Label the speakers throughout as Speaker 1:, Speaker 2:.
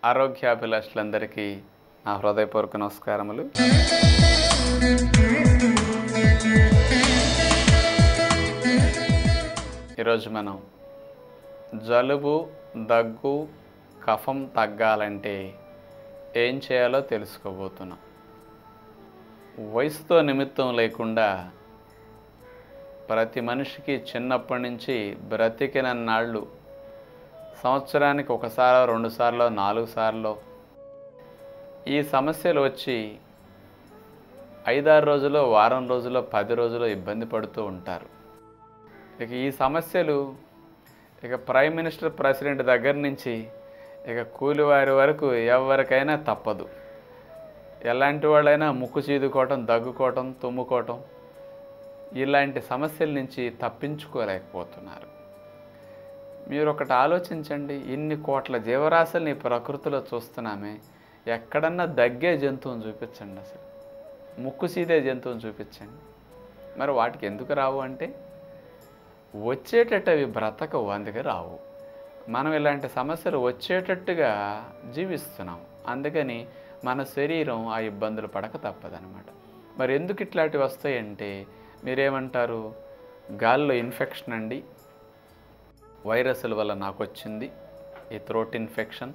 Speaker 1: ఆరోగ్యాభిలాషులందరికీ నా హృదయపూర్వక నమస్కారములు. ఈరోజు మనం జలుబు, దగ్గు, కఫం తగ్గాలంటే ఏం చేయాలో తెలుసుకోబోతున్నాం. వయసుతో నిమిత్తం లేకుండా ప్రతి మనిషికి చిన్నప్పటి నుంచి బ్రతికినన్నాళ్ళు, సంవత్సరానికి ఒకసారో, 2 సార్లో, 4 సార్లో ఈ సమస్యలు వచ్చి 5-6 రోజులు, వారం రోజులు, 10 రోజులు ఇబ్బంది పడుతూ ఉంటారు. ఇక ఈ సమస్యలు ప్రైమ్ మినిస్టర్, ప్రెసిడెంట్ దగ్గర నుంచి కూలివారి వరకు ఎవరికైనా తప్పదు. ఎలాంటి వాళ్ళైనా ముక్కు చీదుకోవటం, దగ్గుకోవటం, తుమ్ముకోవటం ఇలాంటి సమస్యల నుంచి తప్పించుకోలేకపోతున్నారు. మీరు ఒకటి ఆలోచించండి, ఇన్ని కోట్ల జీవరాశుల్ని ప్రకృతిలో చూస్తున్నామే, ఎక్కడన్నా దగ్గే జంతువుని చూపించండి, అసలు ముక్కు సీదే జంతువుని చూపించండి. మరి వాటికి ఎందుకు రావు అంటే వచ్చేటట్టు అవి బ్రతకవు, అందుకే రావు. మనం ఇలాంటి సమస్యలు వచ్చేటట్టుగా జీవిస్తున్నాం, అందుకని మన శరీరం ఆ ఇబ్బందులు పడక తప్పదనమాట. మరి ఎందుకు ఇట్లాంటివి వస్తాయంటే మీరేమంటారు, గాల్లో ఇన్ఫెక్షన్ అండి, వైరస్ల వల్ల నాకు వచ్చింది ఈ థ్రోట్ ఇన్ఫెక్షన్,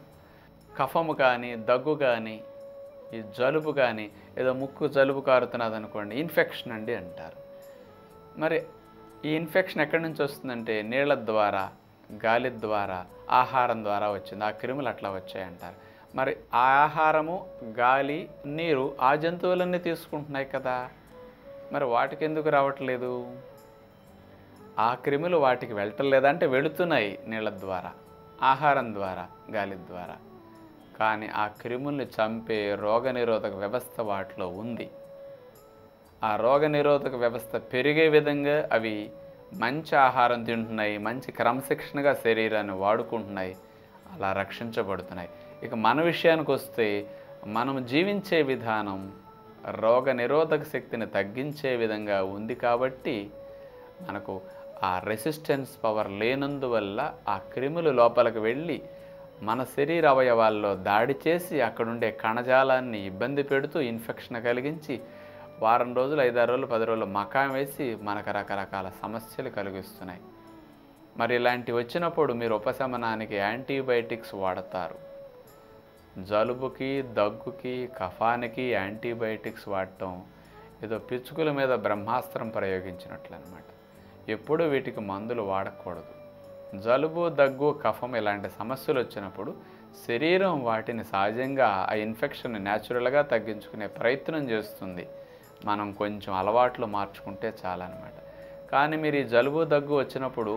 Speaker 1: కఫము కానీ, దగ్గు కానీ, ఈ జలుబు కానీ, ఏదో ముక్కు జలుబు కారుతున్నది అనుకోండి, ఇన్ఫెక్షన్ అండి అంటారు. మరి ఈ ఇన్ఫెక్షన్ ఎక్కడి నుంచి వస్తుందంటే నీళ్ళ ద్వారా, గాలి ద్వారా, ఆహారం ద్వారా వచ్చింది, ఆ క్రిములు అట్లా వచ్చాయంటారు. మరి ఆ ఆహారము, గాలి, నీరు ఆ జంతువులన్నీ తీసుకుంటున్నాయి కదా, మరి వాటికి ఎందుకు రావట్లేదు? ఆ క్రిములు వాటికి వెళ్ళటలేదంటే వెళుతున్నాయి నీళ్ళ ద్వారా, ఆహారం ద్వారా, గాలి ద్వారా. కానీ ఆ క్రిముల్ని చంపే రోగనిరోధక వ్యవస్థ వాటిలో ఉంది. ఆ రోగనిరోధక వ్యవస్థ పెరిగే విధంగా అవి మంచి ఆహారం తింటున్నాయి, మంచి క్రమశిక్షణగా శరీరాన్ని వాడుకుంటున్నాయి, అలా రక్షించబడుతున్నాయి. ఇక మన విషయానికి వస్తే మనం జీవించే విధానం రోగ నిరోధక శక్తిని తగ్గించే విధంగా ఉంది కాబట్టి మనకు ఆ రెసిస్టెన్స్ పవర్ లేనందువల్ల ఆ క్రిములు లోపలికి వెళ్ళి మన శరీర అవయవాల్లో దాడి చేసి అక్కడుండే కణజాలాన్ని ఇబ్బంది పెడుతూ ఇన్ఫెక్షన్ కలిగించి వారం రోజులు, 5-6 రోజులు, 10 రోజులు మకాం వేసి మనకు రకరకాల సమస్యలు కలిగిస్తున్నాయి. మరి ఇలాంటివి వచ్చినప్పుడు మీరు ఉపశమనానికి యాంటీబయాటిక్స్ వాడతారు. జలుబుకి, దగ్గుకి, కఫానికి యాంటీబయాటిక్స్ వాడటం ఏదో పిచ్చుకల మీద బ్రహ్మాస్త్రం ప్రయోగించినట్లు అనమాట. ఎప్పుడూ వీటికి మందులు వాడకూడదు. జలుబు, దగ్గు, కఫం ఇలాంటి సమస్యలు వచ్చినప్పుడు శరీరం వాటిని సహజంగా ఆ ఇన్ఫెక్షన్ న్యాచురల్గా తగ్గించుకునే ప్రయత్నం చేస్తుంది. మనం కొంచెం అలవాట్లు మార్చుకుంటే చాలన్నమాట. కానీ మీరు ఈ జలుబు, దగ్గు వచ్చినప్పుడు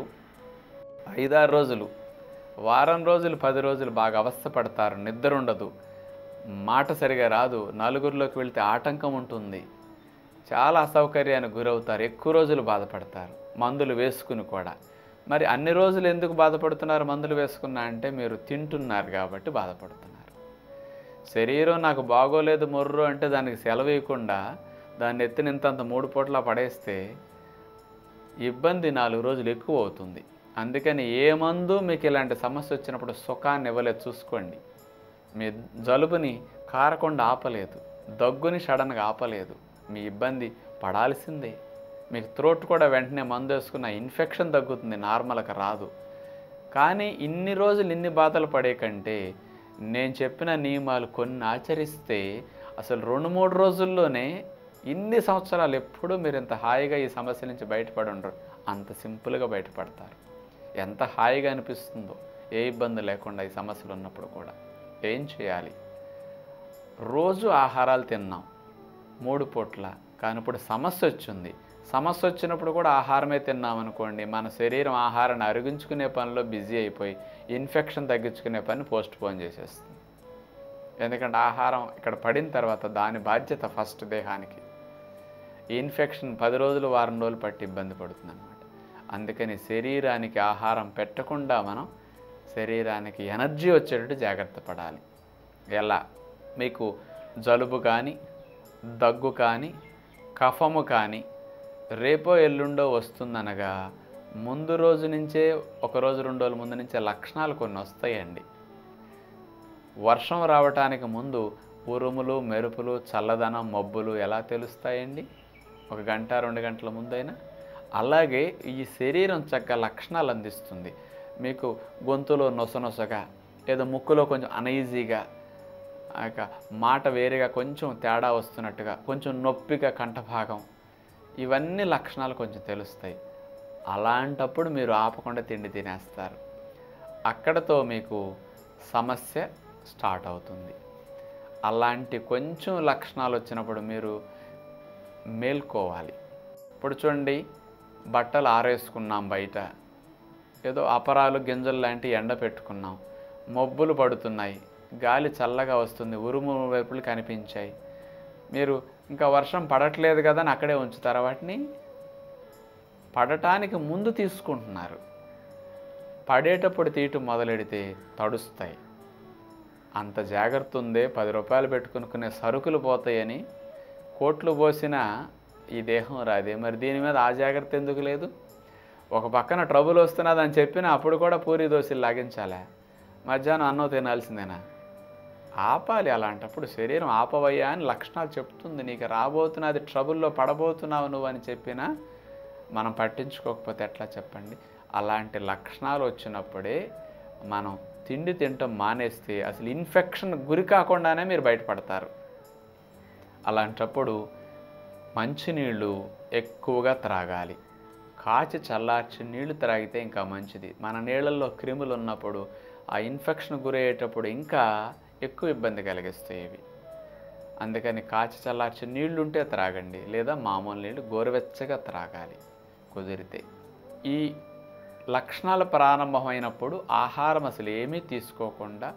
Speaker 1: 5-6 రోజులు, వారం రోజులు, 10 రోజులు బాగా అవస్థ పడతారు, నిద్ర ఉండదు, మాట సరిగా రాదు, నలుగురిలోకి వెళ్తే ఆటంకం ఉంటుంది, చాలా అసౌకర్యానికి గురవుతారు, ఎక్కువ రోజులు బాధపడతారు, మందులు వేసుకుని కూడా. మరి అన్ని రోజులు ఎందుకు బాధపడుతున్నారు మందులు వేసుకున్నా అంటే మీరు తింటున్నారు కాబట్టి బాధపడుతున్నారు. శరీరం నాకు బాగోలేదు మొర్రు అంటే దానికి సెలవు ఇవ్వకుండా దాన్ని ఎత్తినంత 3 పూటలా పడేస్తే ఇబ్బంది 4 రోజులు ఎక్కువ అవుతుంది. అందుకని ఏ మందు మీకు ఇలాంటి సమస్య వచ్చినప్పుడు సుఖాన్ని ఇవ్వలేదు చూసుకోండి. మీ జలుబుని కారకుండా ఆపలేదు, దగ్గుని సడన్గా ఆపలేదు, మీ ఇబ్బంది పడాల్సిందే. మీకు త్రోట్ కూడా వెంటనే మందు వేసుకున్న ఇన్ఫెక్షన్ తగ్గుతుంది, నార్మల్గా రాదు. కానీ ఇన్ని రోజులు ఇన్ని బాధలు పడే కంటే నేను చెప్పిన నియమాలు కొన్ని ఆచరిస్తే అసలు 2-3 రోజుల్లోనే ఇన్ని సంవత్సరాలు ఎప్పుడూ మీరు ఇంత హాయిగా ఈ సమస్య నుంచి బయటపడి ఉండరు, అంత సింపుల్గా బయటపడతారు. ఎంత హాయిగా అనిపిస్తుందో ఏ ఇబ్బంది లేకుండా ఈ సమస్యలు ఉన్నప్పుడు కూడా. ఏం చేయాలి? రోజు ఆహారాలు తిన్నాం 3 పూట్ల, కానీ ఇప్పుడు సమస్య వచ్చింది. సమస్య వచ్చినప్పుడు కూడా ఆహారమే తిన్నామనుకోండి, మన శరీరం ఆహారాన్ని అరిగించుకునే పనిలో బిజీ అయిపోయి ఇన్ఫెక్షన్ తగ్గించుకునే పని పోస్ట్పోన్ చేసేస్తుంది. ఎందుకంటే ఆహారం ఇక్కడ పడిన తర్వాత దాని బాధ్యత ఫస్ట్ దేహానికి. ఈ ఇన్ఫెక్షన్ 10 రోజులు, వారం రోజులు పట్టి ఇబ్బంది పడుతుంది అన్నమాట. అందుకని శరీరానికి ఆహారం పెట్టకుండా మనం శరీరానికి ఎనర్జీ వచ్చేటట్టు జాగ్రత్త పడాలి. ఎలా? మీకు జలుబు కానీ, దగ్గు కానీ, కఫము కానీ రేపో ఎల్లుండో వస్తుందనగా ముందు రోజు నుంచే, ఒకరోజు 2 రోజుల ముందు నుంచే లక్షణాలు కొన్ని వస్తాయండి. వర్షం రావటానికి ముందు ఉరుములు, మెరుపులు, చల్లదనం, మబ్బులు ఎలా తెలుస్తాయండి? 1 గంట 2 గంటల ముందైనా. అలాగే ఈ శరీరం చక్కగా లక్షణాలు అందిస్తుంది. మీకు గొంతులో నొసనొసగా, ఏదో ముక్కులో కొంచెం అనీజీగా, మాట వేరేగా కొంచెం తేడా వస్తున్నట్టుగా, కొంచెం నొప్పిగా కంఠభాగం, ఇవన్నీ లక్షణాలు కొంచెం తెలుస్తాయి. అలాంటప్పుడు మీరు ఆపకుండా తిండి తినేస్తారు. అక్కడతో మీకు సమస్య స్టార్ట్ అవుతుంది. అలాంటి కొంచెం లక్షణాలు వచ్చినప్పుడు మీరు మేల్కోవాలి. ఇప్పుడు చూడండి, బట్టలు ఆరేసుకున్నాం బయట, ఏదో అపరాలు గింజలు లాంటి ఎండ పెట్టుకున్నాం, మబ్బులు పడుతున్నాయి, గాలి చల్లగా వస్తుంది, ఉరుము వైపులు కనిపించాయి. మీరు ఇంకా వర్షం పడట్లేదు కదా అని అక్కడే ఉంచుతారా? వాటిని పడటానికి ముందు తీసుకుంటున్నారు. పడేటప్పుడు తీయటం మొదలెడితే తడుస్తాయి. అంత జాగ్రత్త ఉందే. 10 రూపాయలు పెట్టుకునే సరుకులు పోతాయని కోట్లు పోసినా ఈ దేహం రాదే. మరి దీని మీద ఆ జాగ్రత్త ఎందుకు లేదు? ఒక పక్కన ట్రబుల్ వస్తున్నదని చెప్పినా అప్పుడు కూడా పూరీ దోశలు లాగించాలా? మధ్యాహ్నం అన్నం తినాల్సిందేనా? ఆపాలి. అలాంటప్పుడు శరీరం ఆపవయ్యా అని లక్షణాలు చెప్తుంది. నీకు రాబోతున్నది, ట్రబుల్లో పడబోతున్నావు నువ్వు అని చెప్పినా మనం పట్టించుకోకపోతే ఎట్లా చెప్పండి? అలాంటి లక్షణాలు వచ్చినప్పుడే మనం తిండి తినటం మానేస్తే అసలు ఇన్ఫెక్షన్ గురి కాకుండానే మీరు బయటపడతారు. అలాంటప్పుడు మంచినీళ్ళు ఎక్కువగా త్రాగాలి. కాచి చల్లార్చి నీళ్లు త్రాగితే ఇంకా మంచిది. మన నీళ్ళల్లో క్రిములు ఉన్నప్పుడు ఆ ఇన్ఫెక్షన్ గురయ్యేటప్పుడు ఇంకా ఎక్కువ ఇబ్బంది కలిగిస్తాయి ఇవి. అందుకని కాచి చల్లార్చి నీళ్లుంటే త్రాగండి, లేదా మామూలు నీళ్ళు గోరువెచ్చగా త్రాగాలి కుదిరితే. ఈ లక్షణాలు ప్రారంభమైనప్పుడు ఆహారం అసలు ఏమీ తీసుకోకుండా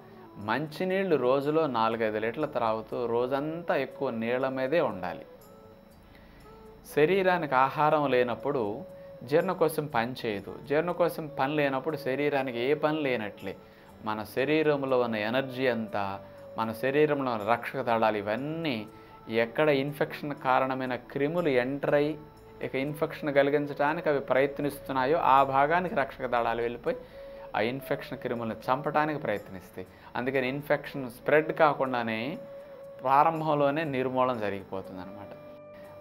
Speaker 1: మంచినీళ్ళు రోజులో 4-5 లీటర్లు త్రాగుతూ రోజంతా ఎక్కువ నీళ్ళ మీదే ఉండాలి. శరీరానికి ఆహారం లేనప్పుడు జీర్ణకోశం పని చేయదు. జీర్ణకోశం పని లేనప్పుడు శరీరానికి ఏ పని లేనట్లే. మన శరీరంలో ఉన్న ఎనర్జీ అంతా, మన శరీరంలో ఉన్న రక్షక దళాలు ఇవన్నీ ఎక్కడ ఇన్ఫెక్షన్ కారణమైన క్రిములు ఎంటర్ అయ్యి ఇక ఇన్ఫెక్షన్ కలిగించడానికి అవి ప్రయత్నిస్తున్నాయో ఆ భాగానికి రక్షక దళాలు వెళ్ళిపోయి ఆ ఇన్ఫెక్షన్ క్రిములను చంపడానికి ప్రయత్నిస్తాయి. అందుకని ఇన్ఫెక్షన్ స్ప్రెడ్ కాకుండానే ప్రారంభంలోనే నిర్మూలన జరిగిపోతుంది అన్నమాట.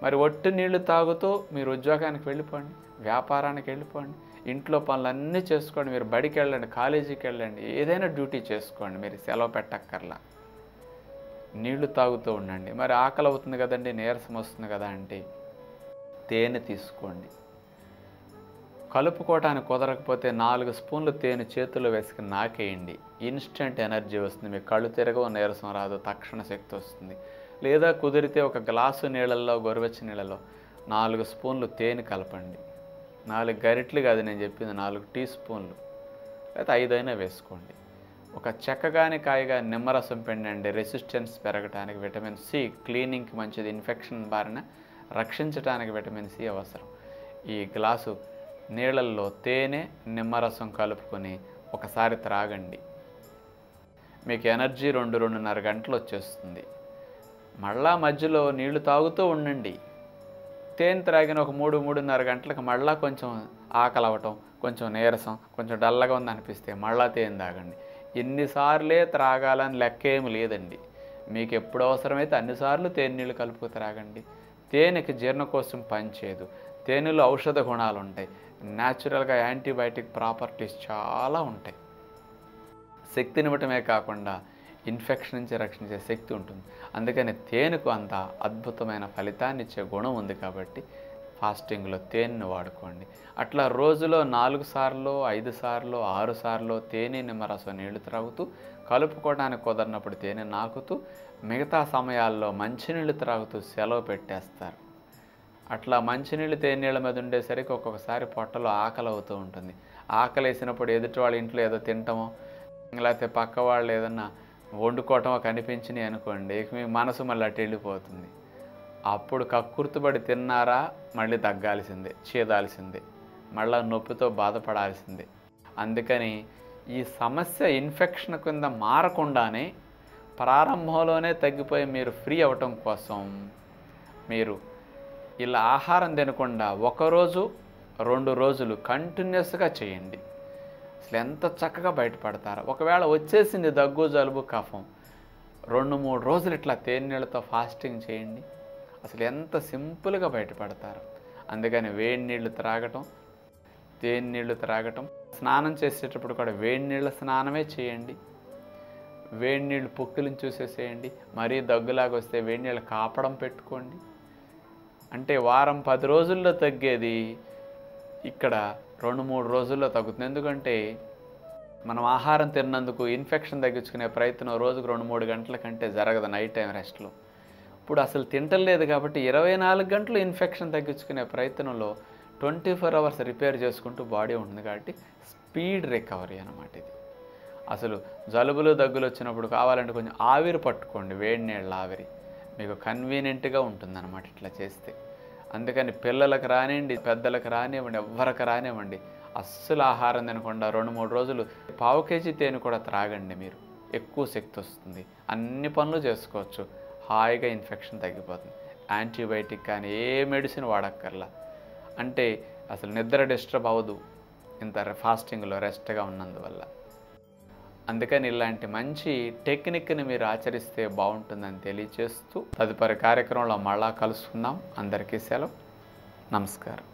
Speaker 1: మరి ఒట్టి నీళ్లు తాగుతూ మీరు ఉద్యోగానికి వెళ్ళిపోండి, వ్యాపారానికి వెళ్ళిపోండి, ఇంట్లో పనులన్నీ చేసుకోండి, మీరు బడికి వెళ్ళండి, కాలేజీకి వెళ్ళండి, ఏదైనా డ్యూటీ చేసుకోండి, మీరు సెలవు పెట్టక్కర్లా. నీళ్లు తాగుతూ ఉండండి. మరి ఆకలి అవుతుంది కదండి, నీరసం వస్తుంది కదా అంటే తేనె తీసుకోండి. కలుపుకోవటానికి కుదరకపోతే 4 స్పూన్లు తేనె చేతుల్లో వేసుకుని నాకేయండి. ఇన్స్టెంట్ ఎనర్జీ వస్తుంది. మీకు కళ్ళు తిరగవు, నీరసం రాదు, తక్షణ శక్తి వస్తుంది. లేదా కుదిరితే ఒక గ్లాసు నీళ్ళల్లో, గోరువెచ్చని నీళ్ళలో 4 స్పూన్లు తేనె కలపండి. 4 గరిటెలు కాదు నేను చెప్పింది, 4 టీ స్పూన్లు, లేదా 5 అయినా వేసుకోండి. ఒక చెక్కగాని కాయగా నిమ్మరసం పిండండి. రెసిస్టెన్స్ పెరగడానికి, విటమిన్ సి క్లీనింగ్కి మంచిది, ఇన్ఫెక్షన్ బారిన రక్షించడానికి విటమిన్ సి అవసరం. ఈ గ్లాసు నీళ్ళల్లో తేనె, నిమ్మరసం కలుపుకొని ఒకసారి త్రాగండి. మీకు ఎనర్జీ 2-2.5 గంటలు వచ్చేస్తుంది. మళ్ళా మధ్యలో నీళ్లు తాగుతూ ఉండండి. తేనె త్రాగిన ఒక 3-3.5 గంటలకు మళ్ళా కొంచెం ఆకలి అవ్వటం, కొంచెం నీరసం, కొంచెం డల్లగా ఉంది అనిపిస్తే మళ్ళా తేనె తాగండి. ఎన్నిసార్లే త్రాగాలని లెక్క ఏమి లేదండి. మీకు ఎప్పుడు అవసరమైతే అన్నిసార్లు తేనె నీళ్ళు కలుపుకు త్రాగండి. తేనెకి జీర్ణకోశం పనిచేయదు. తేనెలో ఔషధ గుణాలు ఉంటాయి. న్యాచురల్గా యాంటీబయాటిక్ ప్రాపర్టీస్ చాలా ఉంటాయి. శక్తినివ్వటమే కాకుండా ఇన్ఫెక్షన్ నుంచి రక్షించే శక్తి ఉంటుంది. అందుకని తేనెకు అంత అద్భుతమైన ఫలితాన్ని ఇచ్చే గుణం ఉంది కాబట్టి ఫాస్టింగ్లో తేనెను వాడుకోండి. అట్లా రోజులో 4 సార్లు, 5 సార్లు, 6 సార్లు తేనె, నిమ్మరసం నీళ్లు త్రాగుతూ, కలుపుకోవడానికి కుదరినప్పుడు తేనె నాకుతూ, మిగతా సమయాల్లో మంచినీళ్ళు త్రాగుతూ సెలవు పెట్టేస్తారు. అట్లా మంచినీళ్ళు తేనీళ్ళ మీద ఉండేసరికి ఒక్కొక్కసారి పొట్టలో ఆకలి అవుతూ ఉంటుంది. ఆకలి వేసినప్పుడు ఎదుటి వాళ్ళ ఇంట్లో ఏదో తింటామో, లేకపోతే పక్క వాళ్ళు ఏదన్నా వండుకోవటమో కనిపించినాయి అనుకోండి, ఇక మీ మనసు మళ్ళీ అటు వెళ్ళిపోతుంది. అప్పుడు కక్కుర్తుబడి తిన్నారా మళ్ళీ తగ్గాల్సిందే, చీదాల్సిందే, మళ్ళీ నొప్పితో బాధపడాల్సిందే. అందుకని ఈ సమస్య ఇన్ఫెక్షన్ కింద మారకుండానే ప్రారంభంలోనే తగ్గిపోయి మీరు ఫ్రీ అవ్వటం కోసం మీరు ఇలా ఆహారం తినకుండా ఒకరోజు 2 రోజులు కంటిన్యూస్గా చేయండి. అసలు ఎంత చక్కగా బయటపడతారో. ఒకవేళ వచ్చేసింది దగ్గు, జలుబు, కఫం, 2-3 రోజులు ఇట్లా తేనీళ్ళతో ఫాస్టింగ్ చేయండి. అసలు ఎంత సింపుల్గా బయటపడతారు. అందుకని వేడి నీళ్ళు త్రాగటం, తేనీళ్ళు త్రాగటం, స్నానం చేసేటప్పుడు కూడా వేడి నీళ్ళ స్నానమే చేయండి. వేడి నీళ్ళు పొక్కులను చూసేసేయండి. మరీ దగ్గులాగా వస్తే వేడి నీళ్ళ కాపడం పెట్టుకోండి. అంటే వారం 10 రోజుల్లో తగ్గేది ఇక్కడ 2-3 రోజుల్లో తగ్గుతుంది. ఎందుకంటే మనం ఆహారం తిన్నందుకు ఇన్ఫెక్షన్ తగ్గించుకునే ప్రయత్నం రోజుకు 2-3 గంటల కంటే జరగదు నైట్ టైం రెస్ట్లో. ఇప్పుడు అసలు తింటలేదు కాబట్టి 24 గంటలు ఇన్ఫెక్షన్ తగ్గించుకునే ప్రయత్నంలో 24 అవర్స్ రిపేర్ చేసుకుంటూ బాడీ ఉంటుంది. కాబట్టి స్పీడ్ రికవరీ అన్నమాట ఇది. అసలు జలుబులు, దగ్గులు వచ్చినప్పుడు కావాలంటే కొంచెం ఆవిరి పట్టుకోండి, వేడి నీళ్ళ ఆవిరి. మీకు కన్వీనియంట్గా ఉంటుందన్నమాట ఇట్లా చేస్తే. అందుకని పిల్లలకు రానివ్వండి, పెద్దలకు రానివ్వండి, ఎవ్వరికి రానివ్వండి, అస్సలు ఆహారం తినకుండా 2-3 రోజులు పావు కేజీ తేనె కూడా త్రాగండి. మీరు ఎక్కువ శక్తి వస్తుంది, అన్ని పనులు చేసుకోవచ్చు, హాయిగా ఇన్ఫెక్షన్ తగ్గిపోతుంది. యాంటీబయాటిక్ కానీ ఏ మెడిసిన్ వాడక్కర్లా. అంటే అసలు నిద్ర డిస్టర్బ్ అవ్వదు ఇంత ఫాస్టింగ్లో రెస్ట్గా ఉన్నందువల్ల. అందుకని ఇలాంటి మంచి టెక్నిక్ని మీరు ఆచరిస్తే బాగుంటుందని తెలియజేస్తూ తదుపరి కార్యక్రమంలో మళ్ళా కలుసుకుందాం. అందరికీ సెలవు. నమస్కారం.